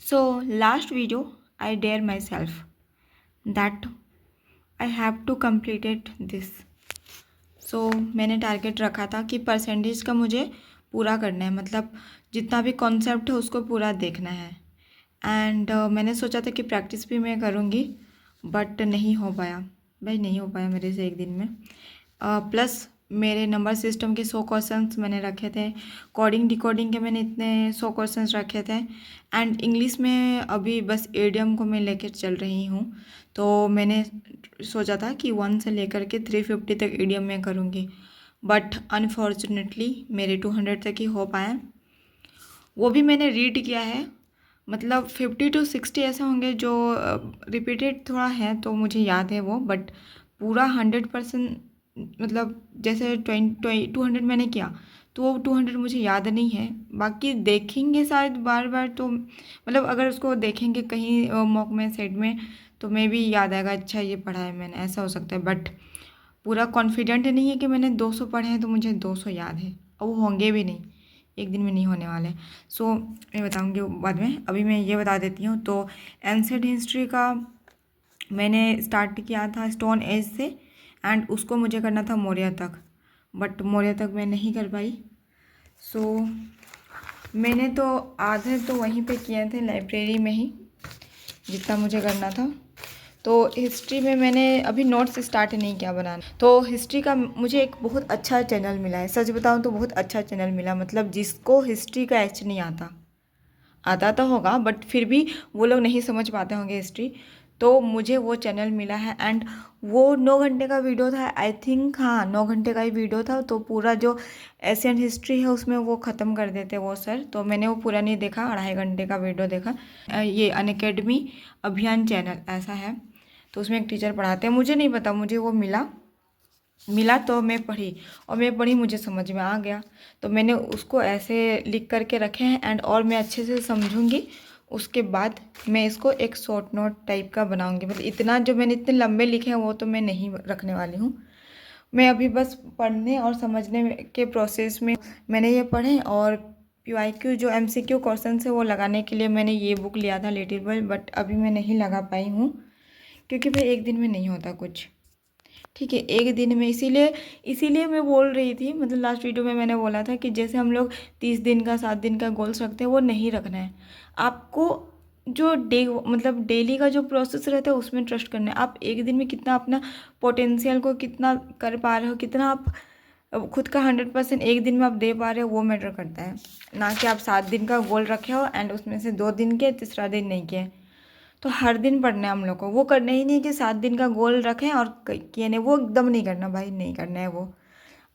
So, last video, I dare myself that I have to complete it this. So, मैंने target रखा था कि percentage का मुझे पूरा करना है, मतलब जितना भी कॉन्सेप्ट है उसको पूरा देखना है। एंड मैंने सोचा था कि प्रैक्टिस भी मैं करूँगी, बट नहीं हो पाया भाई, नहीं हो पाया मेरे से एक दिन में। प्लस मेरे नंबर सिस्टम के 100 क्वेश्चंस मैंने रखे थे, कोडिंग डिकोडिंग के मैंने इतने 100 क्वेश्चंस रखे थे। एंड इंग्लिश में अभी बस एडियम को मैं लेकर चल रही हूँ, तो मैंने सोचा था कि 1 से लेकर के 350 तक एडियम में करूँगी, बट अनफॉर्चुनेटली मेरे 200 तक ही हो पाए। वो भी मैंने रीड किया है, मतलब 50 to 60 ऐसे होंगे जो रिपीटेड थोड़ा है, तो मुझे याद है वो, बट पूरा 100% मतलब जैसे 200 मैंने किया तो वो 200 मुझे याद नहीं है। बाकी देखेंगे शायद बार बार, तो मतलब अगर उसको देखेंगे कहीं मॉक में साइड में तो मे भी याद आएगा, अच्छा ये पढ़ा है मैंने, ऐसा हो सकता है। बट पूरा कॉन्फिडेंट नहीं है कि मैंने 200 पढ़े हैं तो मुझे 200 याद है, और वो होंगे भी नहीं, एक दिन में नहीं होने वाले। सो मैं बताऊंगी बाद में, अभी मैं ये बता देती हूँ। तो एंशिएंट हिस्ट्री का मैंने स्टार्ट किया था स्टोन एज से, एंड उसको मुझे करना था मौर्य तक, बट मौर्य तक मैं नहीं कर पाई। सो मैंने तो आधे तो वहीं पे किए थे लाइब्रेरी में ही, जितना मुझे करना था। तो हिस्ट्री में मैंने अभी नोट्स स्टार्ट नहीं किया बनाना। तो हिस्ट्री का मुझे एक बहुत अच्छा चैनल मिला है, सच बताऊं तो बहुत अच्छा चैनल मिला, मतलब जिसको हिस्ट्री का एच नहीं आता, आता तो होगा बट फिर भी वो लोग नहीं समझ पाते होंगे हिस्ट्री, तो मुझे वो चैनल मिला है। एंड वो 9 घंटे का वीडियो था, आई थिंक, हाँ 9 घंटे का ही वीडियो था। तो पूरा जो एशियन हिस्ट्री है उसमें वो ख़त्म कर देते वो सर, तो मैंने वो पूरा नहीं देखा, 2.5 घंटे का वीडियो देखा। ये अनअकैडमी अभियान चैनल ऐसा है, तो उसमें एक टीचर पढ़ाते हैं, मुझे नहीं पता, मुझे वो मिला तो मैं पढ़ी, और मैं पढ़ी मुझे समझ में आ गया, तो मैंने उसको ऐसे लिख करके रखे हैं। एंड और मैं अच्छे से समझूंगी, उसके बाद मैं इसको एक शॉर्ट नोट टाइप का बनाऊंगी। मतलब इतना जो मैंने इतने लंबे लिखे हैं वो तो मैं नहीं रखने वाली हूँ। मैं अभी बस पढ़ने और समझने के प्रोसेस में मैंने ये पढ़े, और PYQ जो MCQ क्वेश्चन है वो लगाने के लिए मैंने ये बुक लिया था लिटिल, बट अभी मैं नहीं लगा पाई हूँ, क्योंकि भाई एक दिन में नहीं होता कुछ, ठीक है, एक दिन में। इसीलिए इसीलिए मैं बोल रही थी, मतलब लास्ट वीडियो में मैंने बोला था कि जैसे हम लोग 30 दिन का 7 दिन का गोल्स रखते हैं वो नहीं रखना है आपको। जो मतलब डेली का जो प्रोसेस रहता है उसमें ट्रस्ट करना है। आप एक दिन में कितना अपना पोटेंशियल को कितना कर पा रहे हो, कितना आप खुद का 100% एक दिन में आप दे पा रहे हो, वो मैटर करता है, ना कि आप 7 दिन का गोल रखे हो एंड उसमें से 2 दिन किए, तीसरा दिन नहीं किए। तो हर दिन पढ़ना है हम लोग को, वो करना ही नहीं कि 7 दिन का गोल रखें और किए नहीं, वो एकदम नहीं करना भाई, नहीं करना है वो।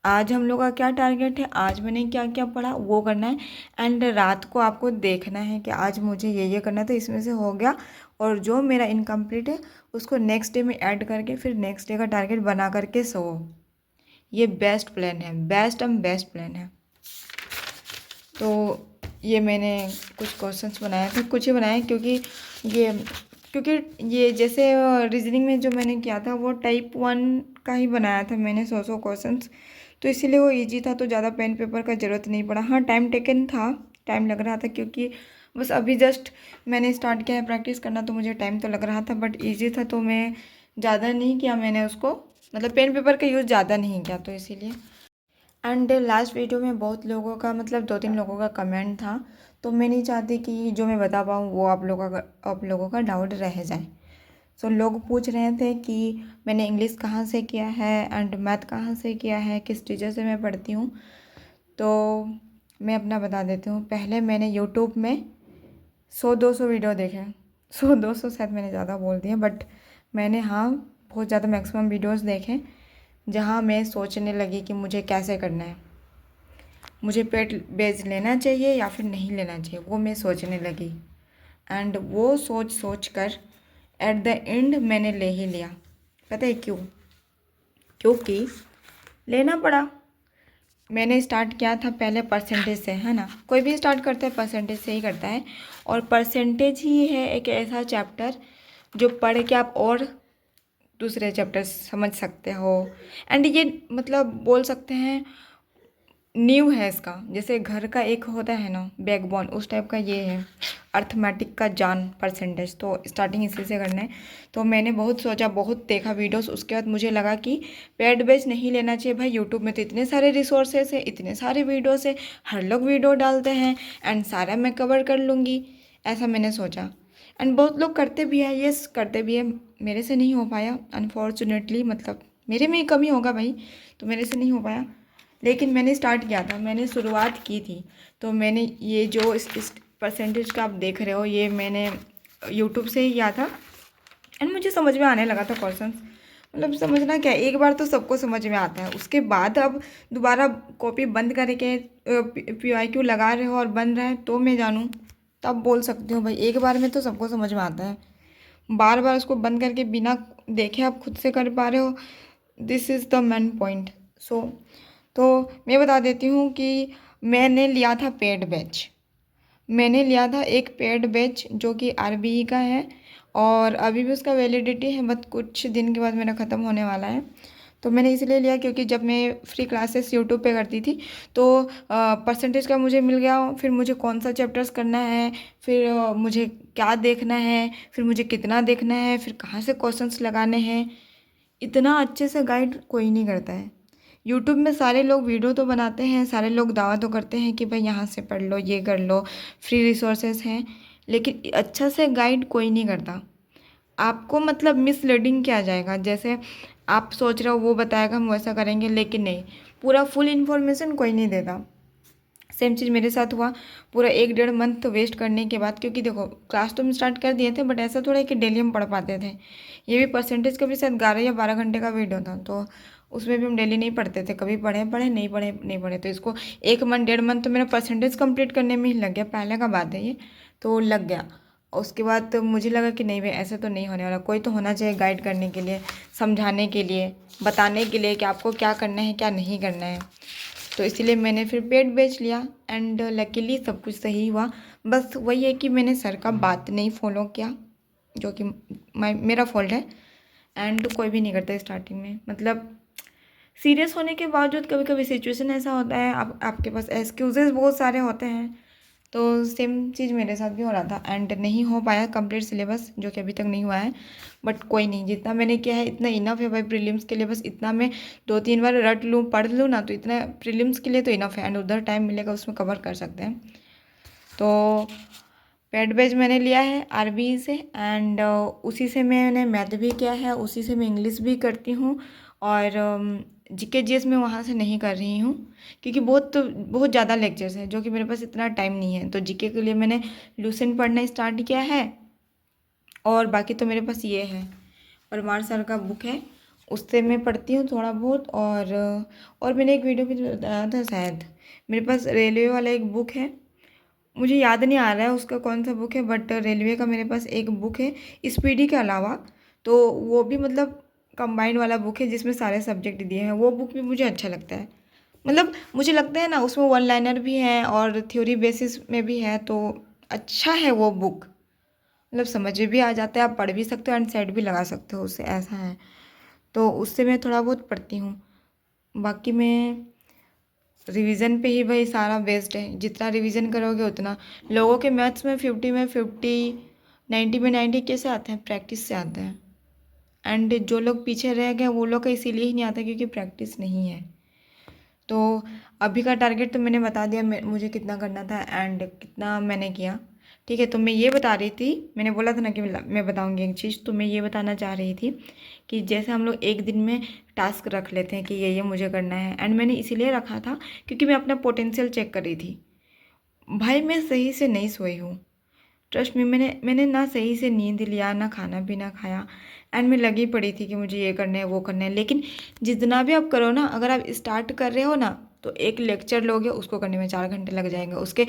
आज हम लोग का क्या टारगेट है, आज मैंने क्या क्या पढ़ा वो करना है। एंड रात को आपको देखना है कि आज मुझे ये करना था, इसमें से हो गया, और जो मेरा इनकम्प्लीट है उसको नेक्स्ट डे में ऐड करके फिर नेक्स्ट डे का टारगेट बना करके सो। ये बेस्ट प्लान है, बेस्ट एंड बेस्ट प्लान है। तो ये मैंने कुछ क्वेश्चंस बनाए थे, कुछ ही बनाए, क्योंकि ये जैसे रीजनिंग में जो मैंने किया था वो टाइप 1 का ही बनाया था मैंने, 100 क्वेश्चंस, तो इसीलिए वो इजी था, तो ज़्यादा पेन पेपर का ज़रूरत नहीं पड़ा। हाँ टाइम टेकन था, टाइम लग रहा था, क्योंकि बस अभी जस्ट मैंने स्टार्ट किया है प्रैक्टिस करना, तो मुझे टाइम तो लग रहा था, बट ईजी था, तो मैं ज़्यादा नहीं किया मैंने उसको, मतलब पेन पेपर का यूज़ ज़्यादा नहीं किया, तो इसीलिए। एंड लास्ट वीडियो में बहुत लोगों का, मतलब 2-3 लोगों का कमेंट था, तो मैं नहीं चाहती कि जो मैं बता पाऊँ वो आप लोगों का डाउट रह जाए। सो लोग पूछ रहे थे कि मैंने इंग्लिश कहाँ से किया है एंड मैथ कहाँ से किया है, किस टीचर से मैं पढ़ती हूँ। तो मैं अपना बता देती हूँ, पहले मैंने यूट्यूब में 100-200 वीडियो देखे, 100-200 शायद मैंने ज़्यादा बोल दिया, बट मैंने, हाँ, बहुत ज़्यादा मैक्सिमम वीडियोज़ देखे, जहाँ मैं सोचने लगी कि मुझे कैसे करना है, मुझे पेट बेच लेना चाहिए या फिर नहीं लेना चाहिए, वो मैं सोचने लगी। एंड वो सोच कर एट द एंड मैंने ले ही लिया। पता है क्यों? क्योंकि लेना पड़ा। मैंने स्टार्ट किया था पहले परसेंटेज से, है ना, कोई भी स्टार्ट करता है परसेंटेज से ही करता है, और परसेंटेज ही है एक ऐसा चैप्टर जो पढ़ के आप और दूसरे चैप्टर समझ सकते हो। एंड ये मतलब बोल सकते हैं नींव है इसका। जैसे घर का एक होता है ना बैकबोन, उस टाइप का ये है अर्थमेटिक का जान परसेंटेज। तो स्टार्टिंग इसी से करना है। तो मैंने बहुत सोचा, बहुत देखा वीडियोस, उसके बाद मुझे लगा कि पेड बैच नहीं लेना चाहिए भाई। यूट्यूब में तो इतने सारे रिसोर्सेज है, इतने सारे वीडियोस है, हर लोग वीडियो डालते हैं एंड सारा मैं कवर कर लूँगी, ऐसा मैंने सोचा। एंड बहुत लोग करते भी हैं, यस करते भी हैं। मेरे से नहीं हो पाया अनफॉर्चुनेटली, मतलब मेरे में ही कमी होगा भाई, तो मेरे से नहीं हो पाया। लेकिन मैंने स्टार्ट किया था, मैंने शुरुआत की थी। तो मैंने ये जो इस परसेंटेज का आप देख रहे हो, ये मैंने यूट्यूब से ही किया था एंड मुझे समझ में आने लगा था क्वेश्चंस। मतलब समझना क्या है, एक बार तो सबको समझ में आता है, उसके बाद अब दोबारा कॉपी बंद करके PYQ लगा रहे हो और बन रहा है तो मैं जानूँ, तब बोल सकती हूँ भाई। एक बार में तो सबको समझ में आता है, बार बार उसको बंद करके बिना देखे आप खुद से कर पा रहे हो, this is the main point. So तो मैं बता देती हूँ कि मैंने लिया था पेड बैच। मैंने लिया था एक पेड बैच जो कि RBE का है, और अभी भी उसका वैलिडिटी है, बस कुछ दिन के बाद मेरा ख़त्म होने वाला है। तो मैंने इसलिए लिया क्योंकि जब मैं फ्री क्लासेस यूट्यूब पे करती थी तो परसेंटेज का मुझे मिल गया। फिर मुझे कौन सा चैप्टर्स करना है, फिर मुझे क्या देखना है, फिर मुझे कितना देखना है, फिर कहाँ से क्वेश्चंस लगाने हैं, इतना अच्छे से गाइड कोई नहीं करता है। यूट्यूब में सारे लोग वीडियो तो बनाते हैं, सारे लोग दावा तो करते हैं कि भाई यहाँ से पढ़ लो, ये कर लो, फ्री रिसोर्सेज हैं, लेकिन अच्छा से गाइड कोई नहीं करता। आपको मतलब मिसलीडिंग किया जाएगा, जैसे आप सोच रहे हो वो बताएगा हम वैसा करेंगे, लेकिन नहीं, पूरा फुल इन्फॉर्मेशन कोई नहीं देता। सेम चीज़ मेरे साथ हुआ, पूरा 1 डेढ़ मंथ वेस्ट करने के बाद। क्योंकि देखो क्लास तो हम स्टार्ट कर दिए थे, बट ऐसा थोड़ा है कि डेली हम पढ़ पाते थे। ये भी परसेंटेज का भी शायद 11 या 12 घंटे का वीडियो था, तो उसमें भी हम डेली नहीं पढ़ते थे, कभी पढ़े पढ़े, नहीं पढ़े नहीं पढ़े। तो इसको 1 मंथ 1.5 मंथ तो मेरा परसेंटेज कंप्लीट करने में ही लग गया, पहले का बात है ये, तो लग गया। उसके बाद तो मुझे लगा कि नहीं भाई ऐसे तो नहीं होने वाला, कोई तो होना चाहिए गाइड करने के लिए, समझाने के लिए, बताने के लिए कि आपको क्या करना है क्या नहीं करना है। तो इसीलिए मैंने फिर पेड बेच लिया एंड लकीली सब कुछ सही हुआ। बस वही है कि मैंने सर का बात नहीं फॉलो किया, जो कि मेरा फॉल्ट है। एंड कोई भी नहीं करता स्टार्टिंग में, मतलब सीरियस होने के बावजूद कभी कभी सिचुएशन ऐसा होता है, आपके पास एक्सक्यूजेस बहुत सारे होते हैं। तो सेम चीज़ मेरे साथ भी हो रहा था एंड नहीं हो पाया कंप्लीट सिलेबस, जो कि अभी तक नहीं हुआ है। बट कोई नहीं, जितना मैंने किया है इतना इनफ है भाई प्रीलिम्स के लिए। बस इतना मैं 2-3 बार रट लूँ, पढ़ लूँ ना, तो इतना प्रीलिम्स के लिए तो इनफ है, एंड उधर टाइम मिलेगा उसमें कवर कर सकते हैं। तो पेड बैच मैंने लिया है RBE से, एंड उसी से मैंने मैथ भी किया है, उसी से मैं इंग्लिश भी करती हूँ। और GK GS में वहाँ से नहीं कर रही हूँ, क्योंकि बहुत बहुत ज़्यादा लेक्चर्स हैं, जो कि मेरे पास इतना टाइम नहीं है। तो GK के लिए मैंने लूसेंट पढ़ना स्टार्ट किया है, और बाकी तो मेरे पास ये है परमार सर का बुक है, उससे मैं पढ़ती हूँ थोड़ा बहुत। और मैंने एक वीडियो भी बताया था शायद, मेरे पास रेलवे वाला एक बुक है, मुझे याद नहीं आ रहा है उसका कौन सा बुक है, बट रेलवे का मेरे पास एक बुक है स्पीडी के अलावा। तो वो भी मतलब कंबाइंड वाला बुक है जिसमें सारे सब्जेक्ट दिए हैं, वो बुक भी मुझे अच्छा लगता है। मतलब मुझे लगता है ना उसमें वन लाइनर भी है और थ्योरी बेसिस में भी है, तो अच्छा है वो बुक, मतलब समझ में भी आ जाता है, आप पढ़ भी सकते हो एंड सेट भी लगा सकते हो उससे, ऐसा है। तो उससे मैं थोड़ा बहुत पढ़ती हूँ। बाकी मैं रिवीजन पे ही भाई सारा बेस्ड है, जितना रिवीजन करोगे उतना। लोगों के मैथ्स में 50 में 50, 90 में 90 कैसे आते हैं, प्रैक्टिस से आते हैं। एंड जो लोग पीछे रह गए वो लोग का इसीलिए ही नहीं आता क्योंकि प्रैक्टिस नहीं है। तो अभी का टारगेट तो मैंने बता दिया मुझे कितना करना था एंड कितना मैंने किया। ठीक है, तो मैं ये बता रही थी, मैंने बोला था ना कि मैं बताऊंगी एक चीज़, तो मैं ये बताना चाह रही थी कि जैसे हम लोग एक दिन में टास्क रख लेते हैं कि ये मुझे करना है, एंड मैंने इसीलिए रखा था क्योंकि मैं अपना पोटेंशियल चेक कर रही थी। भाई मैं सही से नहीं सोई हूँ, ट्रस्ट में। मैंने ना सही से नींद लिया, ना खाना पीना खाया, एंड मैं लगी पड़ी थी कि मुझे ये करना है वो करना है। लेकिन जितना भी आप करो ना, अगर आप स्टार्ट कर रहे हो ना, तो एक लेक्चर लोगे उसको करने में 4 घंटे लग जाएंगे, उसके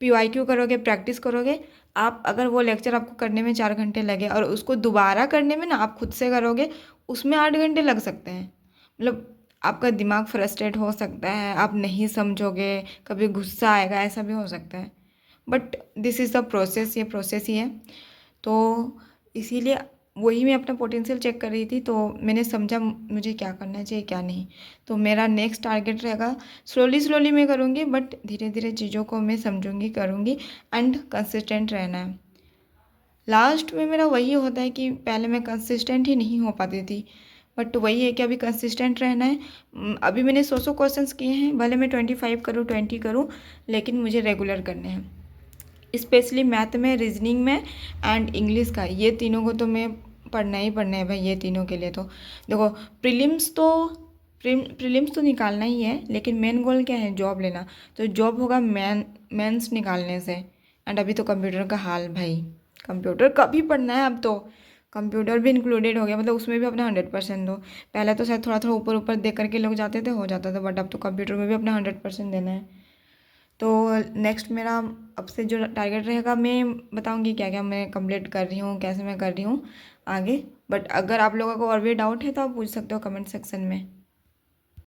PYQ करोगे, प्रैक्टिस करोगे आप। अगर वो लेक्चर आपको करने में 4 घंटे लगे और उसको दोबारा करने में ना आप खुद से करोगे, उसमें 8 घंटे लग सकते हैं। मतलब आपका दिमाग फ्रस्ट्रेट हो सकता है, आप नहीं समझोगे, कभी गुस्सा आएगा, ऐसा भी हो सकता है। But this is the process, ये प्रोसेस ही है। तो इसीलिए वही मैं अपना पोटेंशियल चेक कर रही थी, तो मैंने समझा मुझे क्या करना चाहिए क्या नहीं। तो मेरा नेक्स्ट टारगेट रहेगा, स्लोली स्लोली मैं करूँगी, बट धीरे धीरे चीज़ों को मैं समझूंगी, करूँगी, एंड कंसिस्टेंट रहना है। लास्ट में मेरा वही होता है कि पहले मैं कंसिस्टेंट ही नहीं हो पाती थी, बट वही है कि अभी कंसिस्टेंट रहना है। अभी मैंने 100 क्वेश्चंस किए हैं, भले मैं 25 करूँ 20 करूँ, लेकिन मुझे रेगुलर करने हैं। स्पेशली मैथ में, रीजनिंग में, एंड इंग्लिश का, ये तीनों को तो मैं पढ़ना ही पढ़ना है भाई। ये तीनों के लिए तो देखो, प्रीलिम्स तो निकालना ही है, लेकिन मेन गोल क्या है, जॉब लेना। तो जॉब होगा मेंस निकालने से। एंड अभी तो कंप्यूटर का हाल भाई, कंप्यूटर का भी पढ़ना है अब तो। कंप्यूटर भी इंक्लूडेड हो गया, मतलब उसमें भी अपना 100% दो। पहले तो शायद थोड़ा थोड़ा ऊपर ऊपर देख करके लोग जाते थे, हो जाता था, बट अब तो कंप्यूटर में भी अपना 100% देना है। तो नेक्स्ट मेरा अब से जो टारगेट रहेगा, मैं बताऊंगी क्या क्या मैं कंप्लीट कर रही हूँ, कैसे मैं कर रही हूँ आगे। बट अगर आप लोगों को और भी डाउट है तो आप पूछ सकते हो कमेंट सेक्शन में।